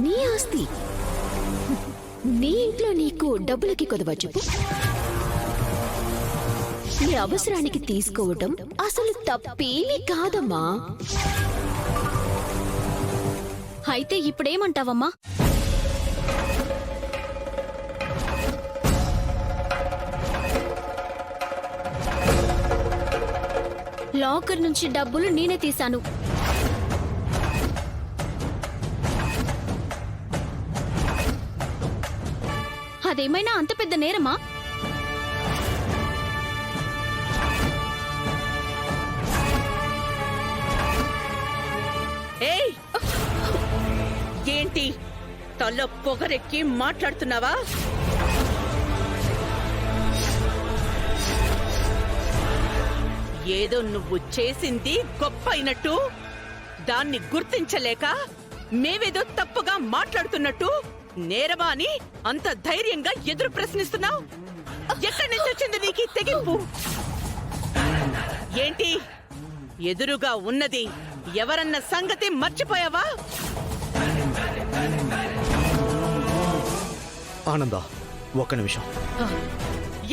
నీ ఆస్తి నీ ఇంట్లో నీకు డబ్బులకి కొదవ చెప్పు. నీ అవసరానికి తీసుకోవటం అసలు తప్పేమీ కాదమ్మా. అయితే ఇప్పుడేమంటావమ్మా? లాకర్ నుంచి డబ్బులు నేనే తీశాను. అదేమైనా అంత పెద్ద నేరమా? ఏయ్, ఏంటి తల పొగరెక్కి మాట్లాడుతున్నావా? ఏదో నువ్వు చేసింది గొప్ప అయినట్టు, దాన్ని గుర్తించలేక మేవేదో తప్పుగా మాట్లాడుతున్నట్టు నేరమా అని అంత ధైర్యంగా ఎదురు ప్రశ్నిస్తున్నావు? ఎక్కడి నుంచి వచ్చింది నీకు తెగింపు? ఏంటి ఎదురుగా ఉన్నది ఎవరన్న సంగతి మర్చిపోయావా? ఆనంద, ఒక్క నిమిషం.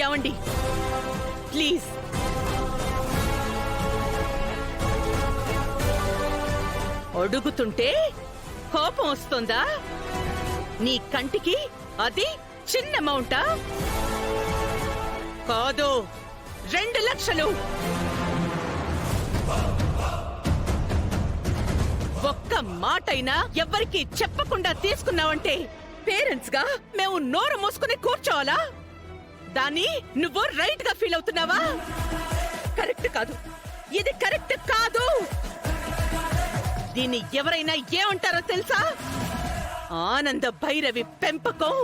ఏమండి, ప్లీజ్. అడుగుతుంటే కోపం వస్తుందా? నీ కంటికి అది చిన్న అమౌంటా? కాదు, 2 లక్షలు. ఒక్క మాటైనా ఎవ్వరికి చెప్పకుండా తీసుకున్నావంటే పేరెంట్స్ గా మేము నోరు మూసుకుని కూర్చోవాలా? దాన్ని నువ్వు రైట్ గా ఫీల్ అవుతున్నావా? కరెక్ట్ కాదు, ఇది కరెక్ట్ కాదు. దీన్ని ఎవరైనా ఏమంటారో తెలుసా? ఆనంద భైరవి పెంపకం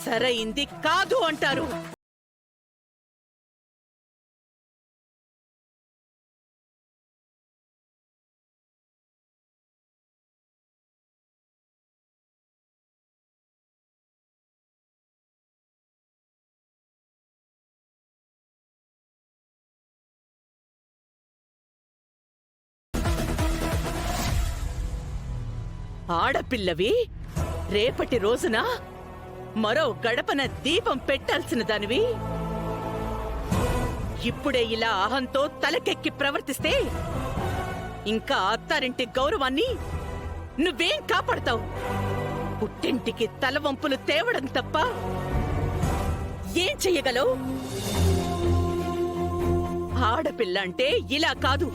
సరైంది కాదు అంటారు. ఆడపిల్లవి రేపటి రోజున మరో గడపన దీపం పెట్టాల్సిన దానివి ఇప్పుడే ఇలా అహంతో తలకెక్కి ప్రవర్తిస్తే ఇంకా అత్తారింటి గౌరవాన్ని నువ్వేం కాపాడతావు? పుట్టింటికి తలవంపులు తేవడం తప్ప ఏం చెయ్యగలవు? ఆడపిల్ల అంటే ఇలా కాదు.